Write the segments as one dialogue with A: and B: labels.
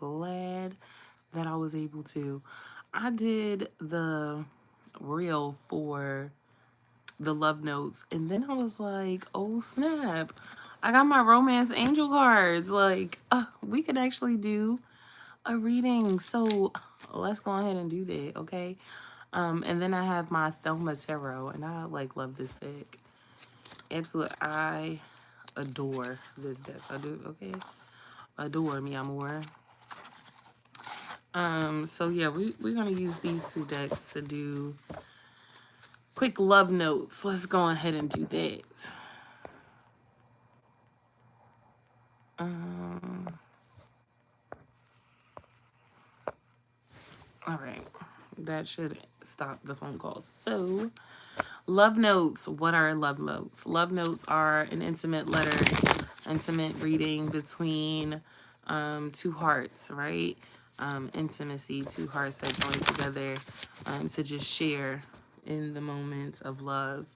A: glad that I was able to. I did the reel for the love notes, and then I was like, oh snap, I got my romance angel cards. Like, we could actually do a reading. So let's go ahead and do that, okay? And then I have my Thelma Tarot, and I like love this deck. Absolutely, I adore this deck. I do, okay? Adore me, amor. So yeah, we're gonna use these two decks to do quick love notes. Let's go ahead and do that. All right, that should stop the phone calls. So, love notes. What are love notes? Love notes are an intimate letter, intimate reading between two hearts, right? Intimacy, two hearts that join together to just share in the moments of love.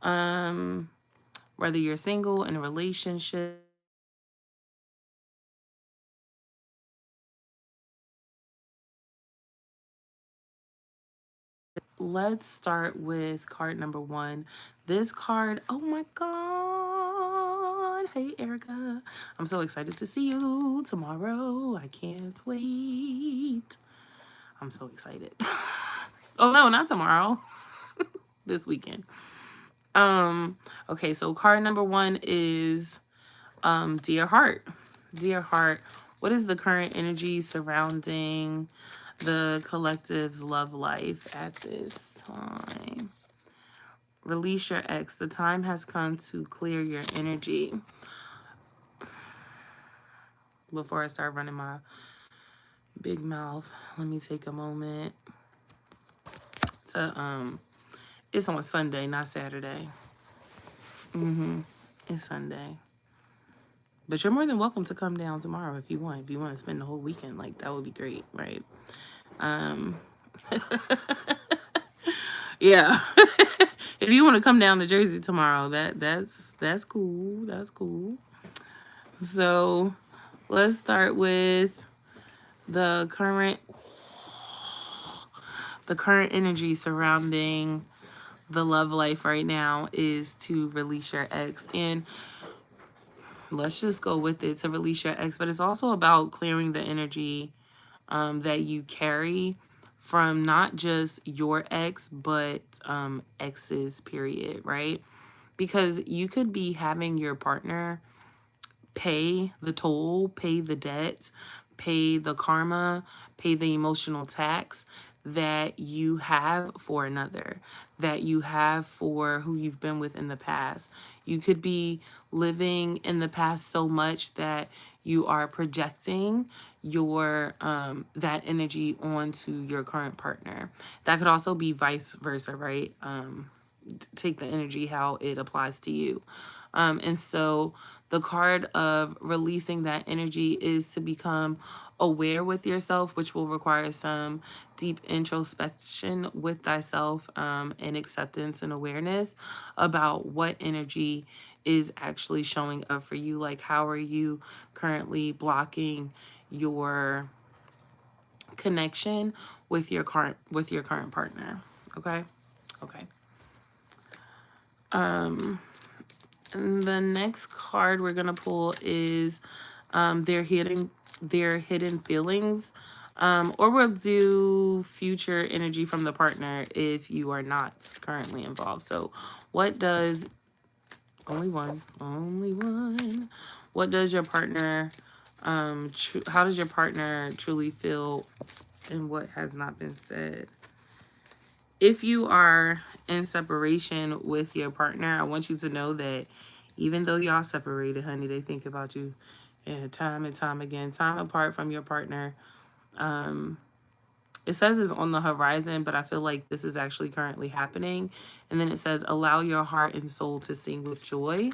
A: Whether you're single, in a relationship, let's start with card number one. This card, oh my God. Hey, Erica. I'm so excited to see you tomorrow. I can't wait. I'm so excited. Oh, no, not tomorrow. This weekend. Okay, so card number one is Dear Heart. Dear Heart, what is the current energy surrounding the collective's love life at this time? Release your ex. The time has come to clear your energy. Before I start running my big mouth, let me take a moment to it's on Sunday, not Saturday. It's Sunday. But you're more than welcome to come down tomorrow if you want. If you want to spend the whole weekend, like that would be great, right? Yeah. If you want to come down to Jersey tomorrow, that's cool. That's cool. So let's start with the current energy surrounding the love life right now is to release your ex. And let's just go with it, to release your ex. But it's also about clearing the energy that you carry from not just your ex, but exes, period, right? Because you could be having your partner pay the toll, pay the debt, pay the karma, pay the emotional tax that you have for another, that you have for who you've been with in the past. You could be living in the past so much that you are projecting your that energy onto your current partner. That could also be vice versa, right? Take the energy how it applies to you. And so the card of releasing that energy is to become aware with yourself, which will require some deep introspection with thyself, and acceptance and awareness about what energy is actually showing up for you. Like, how are you currently blocking your connection with your current partner? Okay. Okay. And the next card we're gonna pull is their hidden feelings. Or we'll do future energy from the partner if you are not currently involved. So what does only one. What does your partner how does your partner truly feel, and what has not been said? If you are in separation with your partner, I want you to know that even though y'all separated, honey, they think about you time and time again, time apart from your partner. It says it's on the horizon, but I feel like this is actually currently happening. And then it says, allow your heart and soul to sing with joy.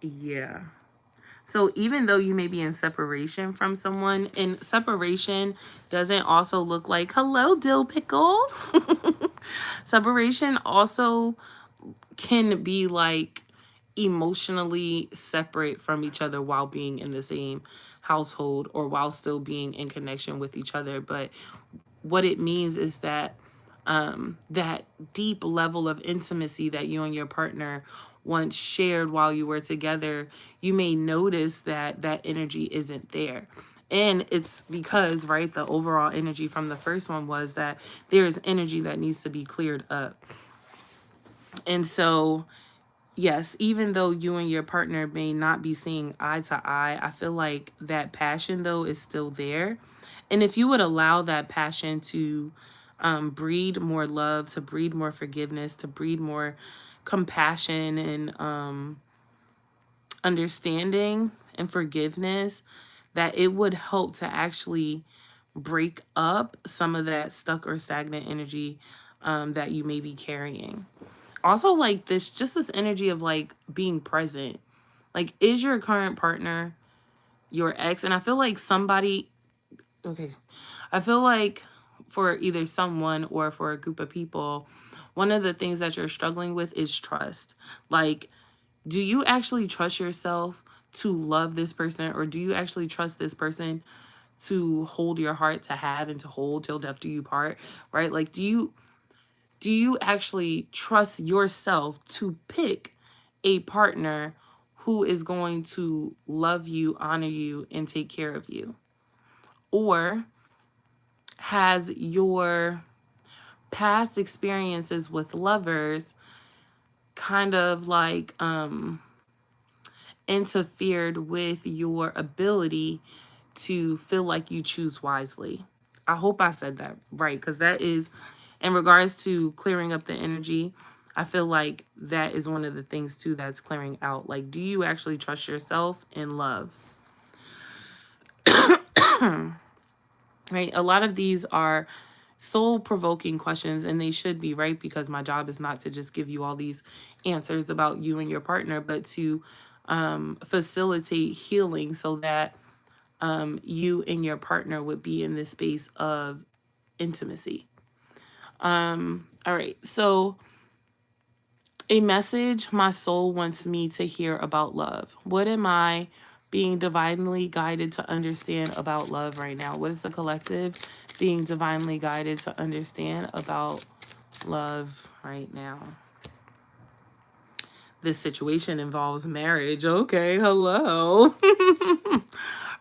A: Yeah. So even though you may be in separation from someone, and separation doesn't also look like, hello, dill pickle. Separation also can be like emotionally separate from each other while being in the same household or while still being in connection with each other. But what it means is that that deep level of intimacy that you and your partner once shared while you were together, you may notice that that energy isn't there. And it's because, right, the overall energy from the first one was that there's energy that needs to be cleared up. And so, yes, even though you and your partner may not be seeing eye to eye, I feel like that passion, though, is still there. And if you would allow that passion to breed more love, to breed more forgiveness, to breed more compassion and understanding and forgiveness, that it would help to actually break up some of that stuck or stagnant energy that you may be carrying. Also, like this, just this energy of like being present. Like, is your current partner your ex? And I feel like somebody, okay, I feel like for either someone or for a group of people, one of the things that you're struggling with is trust. Like, do you actually trust yourself to love this person, or do you actually trust this person to hold your heart, to have and to hold till death do you part, right? Like, do you actually trust yourself to pick a partner who is going to love you, honor you, and take care of you? Or has your past experiences with lovers kind of like interfered with your ability to feel like you choose wisely? I hope I said that right, because that is, in regards to clearing up the energy, I feel like that is one of the things too that's clearing out. Like, do you actually trust yourself in love? Right? A lot of these are soul provoking questions, and they should be, right? Because my job is not to just give you all these answers about you and your partner, but to facilitate healing so that you and your partner would be in this space of intimacy. All right. So, a message my soul wants me to hear about love. What am I being divinely guided to understand about love right now? What is the collective being divinely guided to understand about love right now? This situation involves marriage. Okay, hello.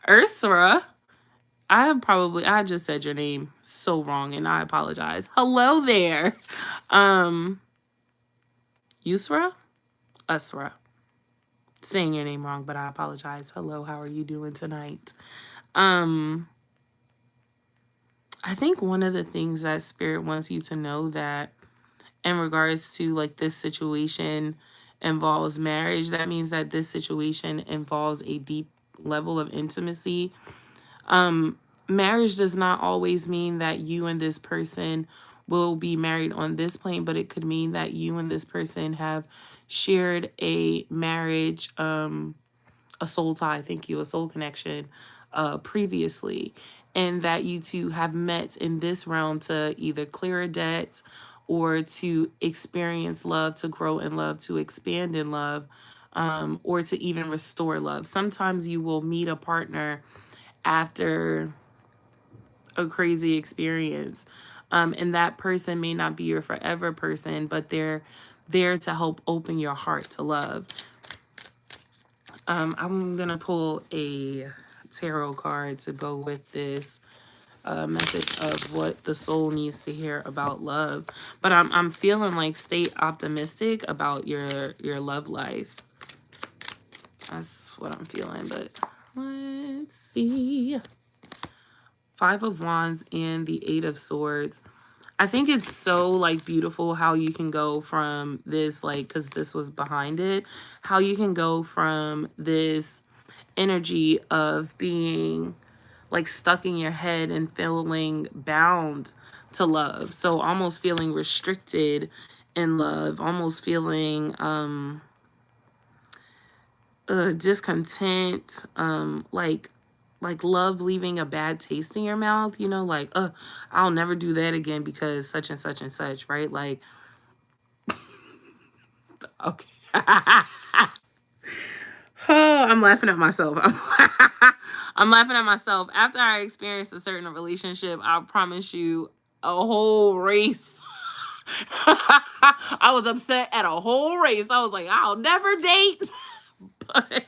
A: Ursula. I just said your name so wrong and I apologize. Hello there. Yusra? Usra. Saying your name wrong, but I apologize. Hello, how are you doing tonight? I think one of the things that Spirit wants you to know, that in regards to like this situation involves marriage, that means that this situation involves a deep level of intimacy. Marriage does not always mean that you and this person will be married on this plane, but it could mean that you and this person have shared a marriage, a soul tie, thank you, a soul connection previously, and that you two have met in this realm to either clear a debt or to experience love, to grow in love, to expand in love, or to even restore love. Sometimes you will meet a partner after a crazy experience, and that person may not be your forever person, but they're there to help open your heart to love. I'm gonna pull a tarot card to go with this message of what the soul needs to hear about love. But I'm feeling like stay optimistic about your love life. That's what I'm feeling. But let's see. 5 of Wands and the 8 of Swords. I think it's so like beautiful how you can go from this, like, because this was behind it, how you can go from this energy of being like stuck in your head and feeling bound to love. So almost feeling restricted in love, almost feeling discontent, like love leaving a bad taste in your mouth, you know, like, I'll never do that again because such and such and such, right? Like, okay. Oh, I'm laughing at myself. I'm laughing at myself. After I experienced a certain relationship, I promise you, a whole race. I was upset at a whole race. I was like, I'll never date. But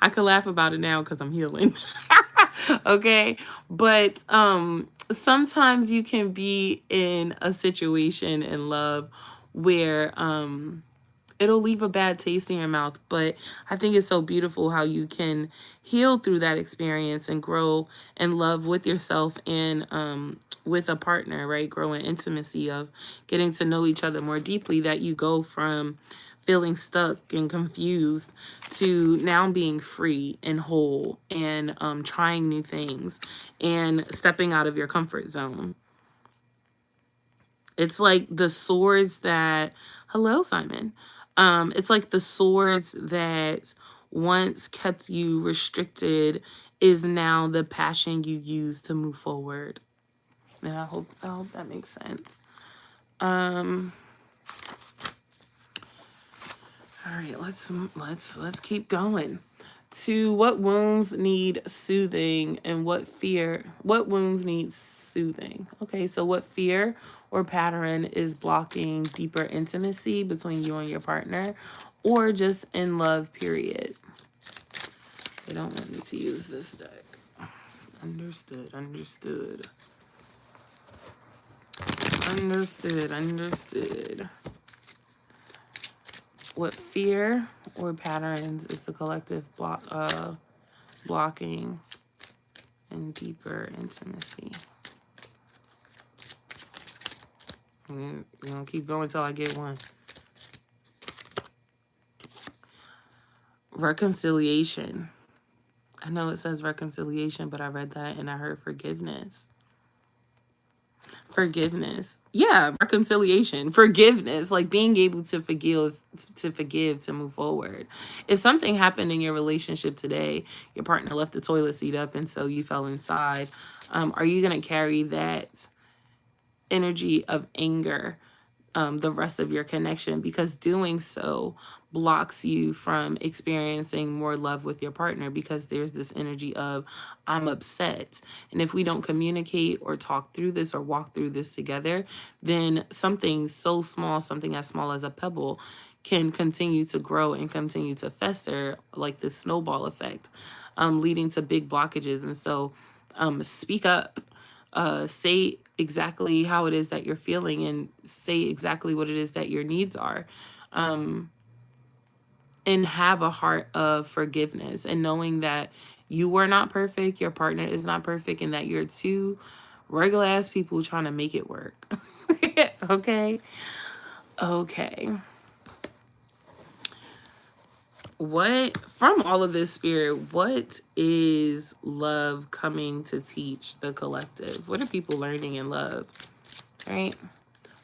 A: I can laugh about it now because I'm healing. Okay. But sometimes you can be in a situation in love where it'll leave a bad taste in your mouth. But I think it's so beautiful how you can heal through that experience and grow in love with yourself and with a partner, right? Grow in intimacy of getting to know each other more deeply, that you go from feeling stuck and confused to now being free and whole and trying new things and stepping out of your comfort zone. It's like the swords that, hello, Simon. It's like the swords that once kept you restricted is now the passion you use to move forward. And I hope that makes sense. All right, let's keep going. To what wounds need soothing and what wounds need soothing. Okay, so what fear or pattern is blocking deeper intimacy between you and your partner, or just in love, period? They don't want me to use this deck. Understood. What fear or patterns is the collective blocking and deeper intimacy? I'm gonna keep going until I get one. Reconciliation. I know it says reconciliation, but I read that and I heard forgiveness. Yeah, reconciliation, forgiveness, like being able to forgive, to move forward. If something happened in your relationship today, your partner left the toilet seat up and so you fell inside, are you going to carry that energy of anger the rest of your connection? Because doing so blocks you from experiencing more love with your partner, because there's this energy of, I'm upset. And if we don't communicate or talk through this or walk through this together, then something so small, something as small as a pebble, can continue to grow and continue to fester like this snowball effect, leading to big blockages. And so speak up. Say exactly how it is that you're feeling and say exactly what it is that your needs are. And have a heart of forgiveness and knowing that you were not perfect, your partner is not perfect, and that you're two regular ass people trying to make it work. Okay. From all of this, Spirit, what is love coming to teach the collective? What are people learning in love? Right?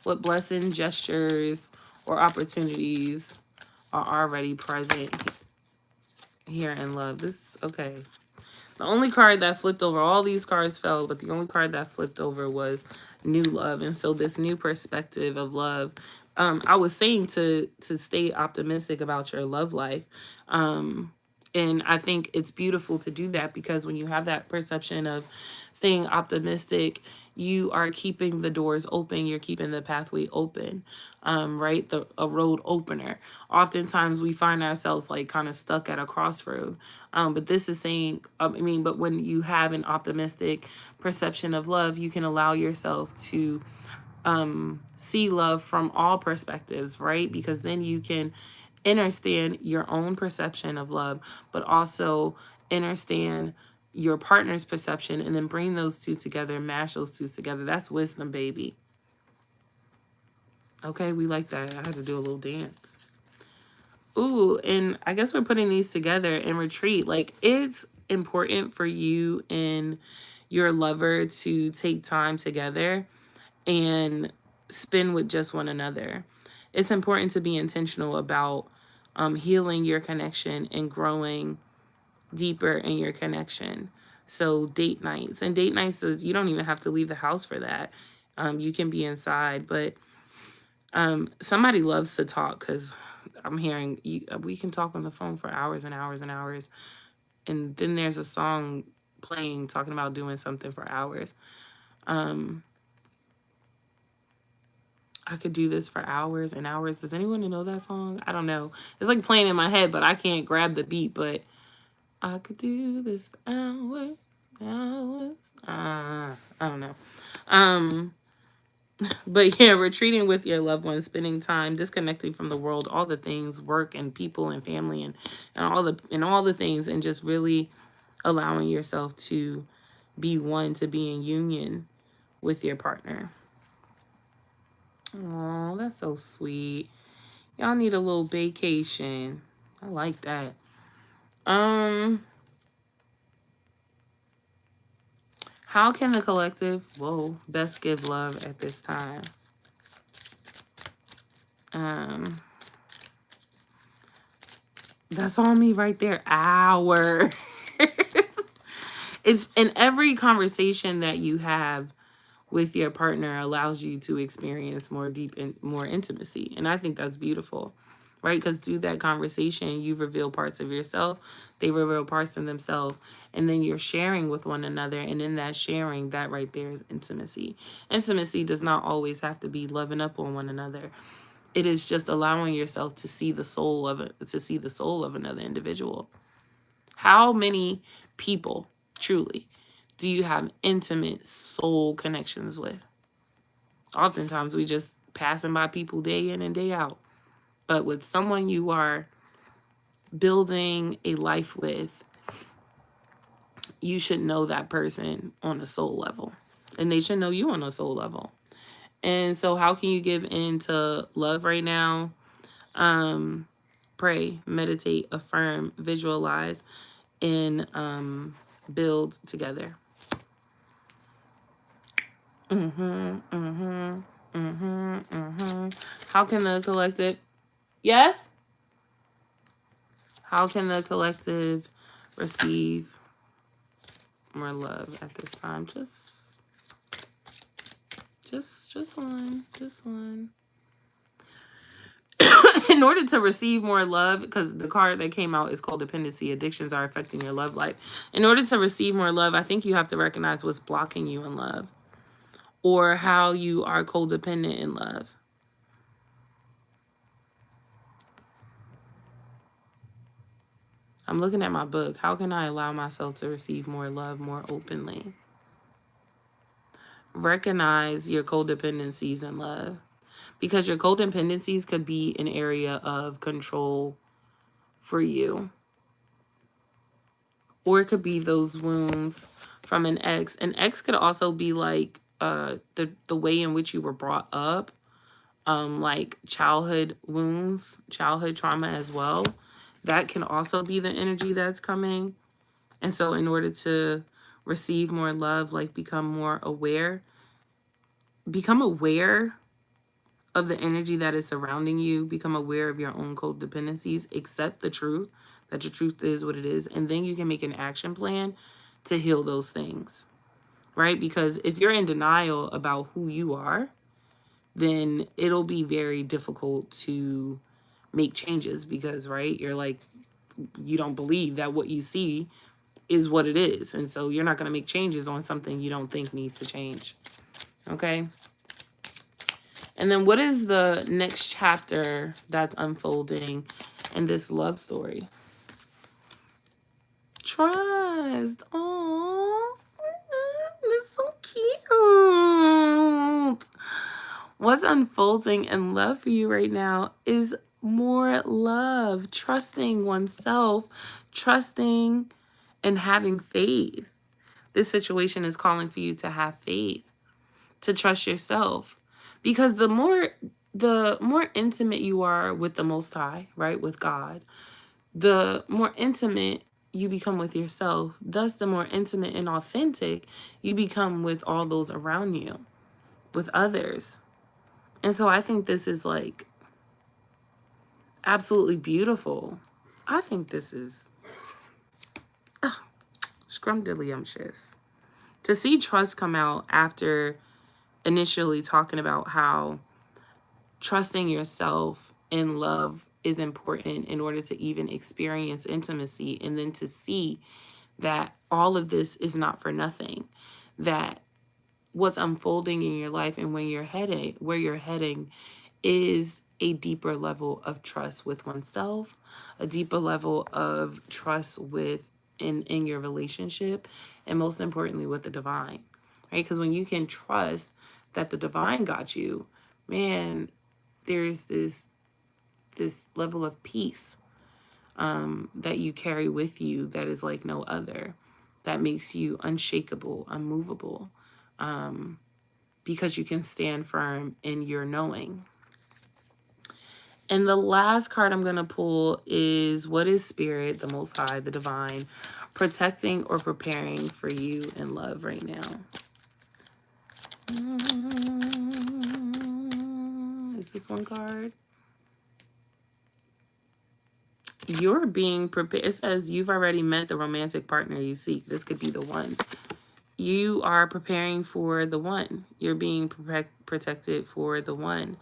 A: What blessing, gestures, or opportunities are already present here in love? Okay. The only card that flipped over, all these cards fell, but the only card that flipped over was new love. And so this new perspective of love, I was saying to stay optimistic about your love life. And I think it's beautiful to do that, because when you have that perception of staying optimistic, you are keeping the doors open, you're keeping the pathway open, right? A road opener. Oftentimes we find ourselves like kind of stuck at a crossroad. But this is saying, but when you have an optimistic perception of love, you can allow yourself to see love from all perspectives, right? Because then you can understand your own perception of love, but also understand your partner's perception, and then bring those two together, mash those two together. That's wisdom, baby. Okay, we like that. I had to do a little dance. Ooh, and I guess we're putting these together in retreat. Like, it's important for you and your lover to take time together and spend with just one another. It's important to be intentional about healing your connection and growing deeper in your connection. So date nights, and date nights is, you don't even have to leave the house for that. You can be inside, but somebody loves to talk, because I'm hearing we can talk on the phone for hours and hours and hours, and then there's a song playing talking about doing something for hours. I could do this for hours and hours. Does anyone know that song? I don't know. It's like playing in my head, but I can't grab the beat. But I could do this for hours, hours. I don't know. But yeah, retreating with your loved ones, spending time, disconnecting from the world, all the things, work and people and family and all the things, and just really allowing yourself to be one, to be in union with your partner. Oh, that's so sweet. Y'all need a little vacation. I like that. How can the collective, best give love at this time? That's on me right there. Hour. It's in every conversation that you have with your partner allows you to experience more deep and more intimacy. And I think that's beautiful, right? Because through that conversation, you reveal parts of yourself, they reveal parts of themselves, and then you're sharing with one another. And in that sharing, that right there is intimacy. Intimacy does not always have to be loving up on one another. It is just allowing yourself to see the soul of it, to see the soul of another individual. How many people truly do you have intimate soul connections with? Oftentimes we just passing by people day in and day out. But with someone you are building a life with, you should know that person on a soul level. And they should know you on a soul level. And so how can you give into love right now? Pray, meditate, affirm, visualize, and build together. How can the collective... Yes? How can the collective receive more love at this time? Just one. In order to receive more love, because the card that came out is codependency, addictions are affecting your love life. In order to receive more love, I think you have to recognize what's blocking you in love, or how you are codependent in love. I'm looking at my book. How can I allow myself to receive more love more openly? Recognize your codependencies in love, because your codependencies could be an area of control for you, or it could be those wounds from an ex. An ex could also be like the way in which you were brought up, like childhood wounds, childhood trauma as well. That can also be the energy that's coming. And so in order to receive more love, like become aware of the energy that is surrounding you, become aware of your own codependencies, accept the truth, that your truth is what it is, and then you can make an action plan to heal those things, right? Because if you're in denial about who you are, then it'll be very difficult to make changes, because, right, you're like, you don't believe that what you see is what it is. And so you're not going to make changes on something you don't think needs to change. Okay? And then what is the next chapter that's unfolding in this love story? Trust. Oh, that's so cute. What's unfolding in love for you right now is more love, trusting oneself, trusting and having faith. This situation is calling for you to have faith, to trust yourself. Because the more intimate you are with the Most High, right, with God, the more intimate you become with yourself. Thus, the more intimate and authentic you become with all those around you, with others. And so I think this is like absolutely beautiful. I think this is scrumdiddlyumptious. To see trust come out after initially talking about how trusting yourself in love is important in order to even experience intimacy, and then to see that all of this is not for nothing, that what's unfolding in your life and where you're heading is a deeper level of trust with oneself, a deeper level of trust with in your relationship, and most importantly with the divine, right? Because when you can trust that the divine got you, man, there's this level of peace that you carry with you that is like no other, that makes you unshakable, unmovable, because you can stand firm in your knowing. And the last card I'm going to pull is, what is Spirit, the Most High, the Divine, protecting or preparing for you in love right now? Is this one card? You're being prepared. It says you've already met the romantic partner you seek. This could be the one. You are preparing for the one. You're being protected for the one.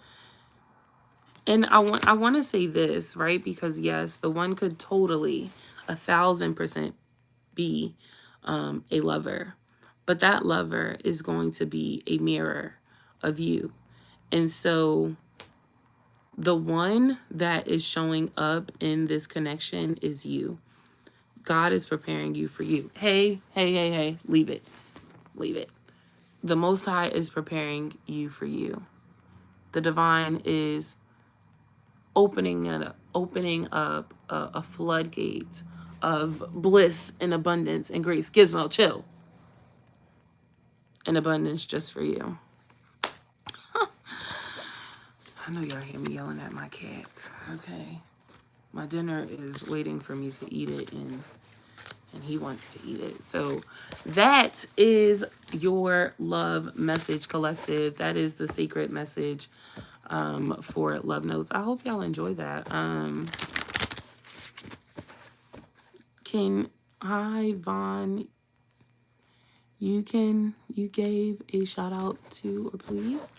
A: And I want to say this, right? Because yes, the one could totally 1,000% be a lover, but that lover is going to be a mirror of you. And so the one that is showing up in this connection is you. God is preparing you for you. Hey, leave it. Leave it. The Most High is preparing you for you. The divine is opening up a floodgate of bliss and abundance and grace. Gizmo, chill. And abundance just for you. I know y'all hear me yelling at my cat. Okay. My dinner is waiting for me to eat it, and he wants to eat it. So that is your love message, collective. That is the secret message for Love Notes. I hope y'all enjoy that. Hi Vaughn, you gave a shout out to, or please.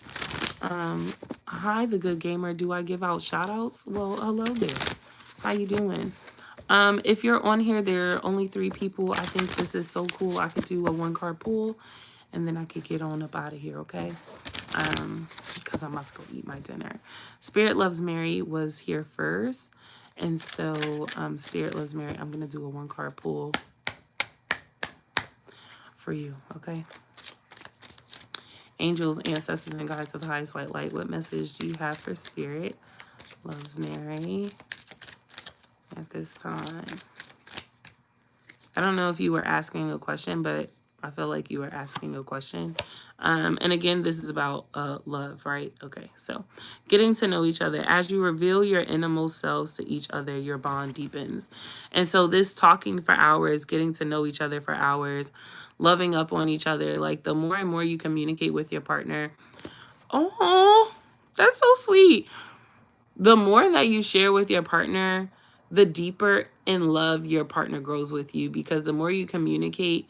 A: Hi the good gamer. Do I give out shout outs? Well, hello there. How you doing? If you're on here, there are only 3 people. I think this is so cool. I could do a 1-card pull, and then I could get on up out of here, okay? Because I'm about to go eat my dinner. Spirit Loves Mary was here first. And so, Spirit Loves Mary, I'm going to do a 1-card pull for you, okay? Angels, ancestors, and guides of the highest white light, what message do you have for Spirit Loves Mary at this time? I don't know if you were asking a question, but I feel like you were asking a question. And again, this is about love, right? Okay, so getting to know each other. As you reveal your innermost selves to each other, your bond deepens. And so this talking for hours, getting to know each other for hours, loving up on each other, like the more and more you communicate with your partner, oh, that's so sweet. The more that you share with your partner, the deeper in love your partner grows with you, because the more you communicate,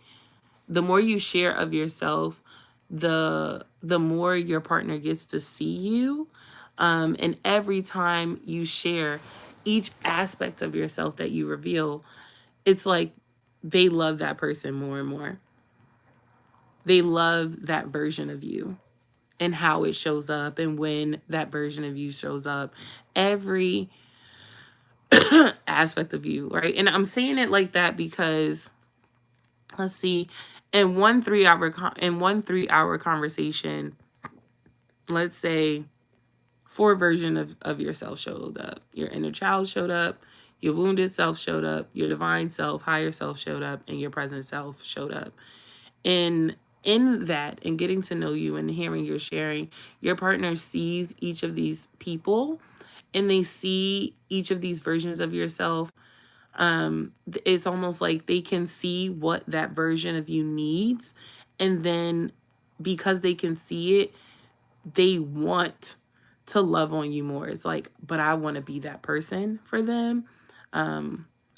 A: the more you share of yourself, the more your partner gets to see you. And every time you share each aspect of yourself that you reveal, it's like they love that person more and more. They love that version of you and how it shows up, and when that version of you shows up, every aspect of you, right? And I'm saying it like that because, let's see, in one 3-hour conversation, let's say 4 versions of yourself showed up. Your inner child showed up, your wounded self showed up, your divine self, higher self showed up, and your present self showed up. And in that, and getting to know you and hearing your sharing, your partner sees each of these people, and they see each of these versions of yourself. It's almost like they can see what that version of you needs, and then because they can see it, they want to love on you more. It's like, but I want to be that person for them.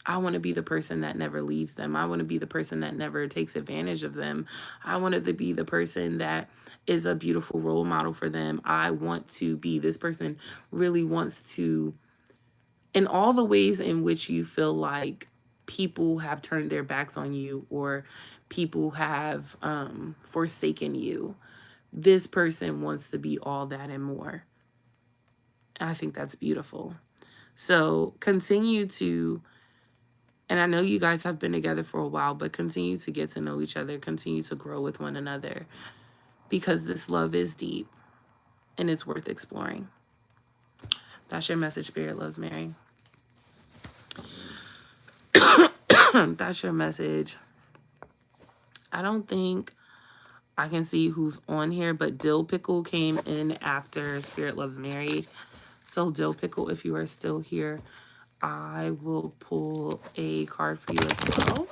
A: I want to be the person that never leaves them. I want to be the person that never takes advantage of them. I want to be the person that is a beautiful role model for them. I want to be this person really wants to in all the ways in which you feel like people have turned their backs on you or people have forsaken you, this person wants to be all that and more. I think that's beautiful. So continue to, and I know you guys have been together for a while, but continue to get to know each other, continue to grow with one another, because this love is deep and it's worth exploring. That's your message, Spirit Loves Mary. That's your message. I don't think I can see who's on here, but Dill Pickle came in after Spirit Loves Mary. So Dill Pickle, if you are still here, I will pull a card for you as well.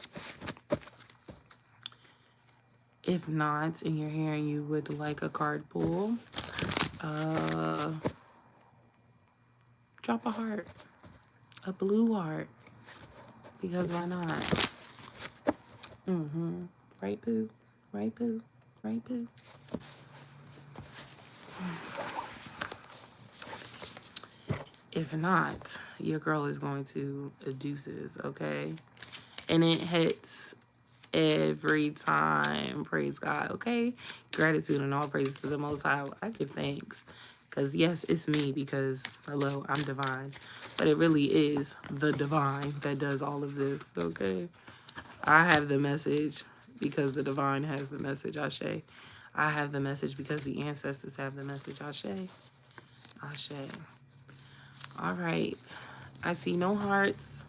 A: If not, and you're here and you would like a card pull, drop a heart, a blue heart, because why not? Right, boo? Right, boo? Right, boo? If not, your girl is going to deuces, okay? And it hits every time. Praise God, okay? Gratitude and all praises to the Most High. I give thanks. Because, yes, it's me because, hello, I'm divine. But it really is the divine that does all of this, okay? I have the message because the divine has the message, Ashe. I have the message because the ancestors have the message, Ashe. Ashe. All right. I see no hearts.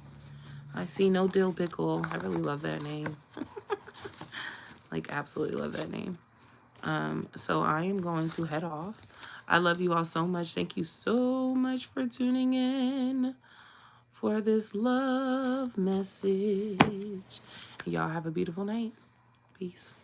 A: I see no dill pickle. I really love that name. Like, absolutely love that name. So I am going to head off. I love you all so much. Thank you so much for tuning in for this love message. Y'all have a beautiful night. Peace.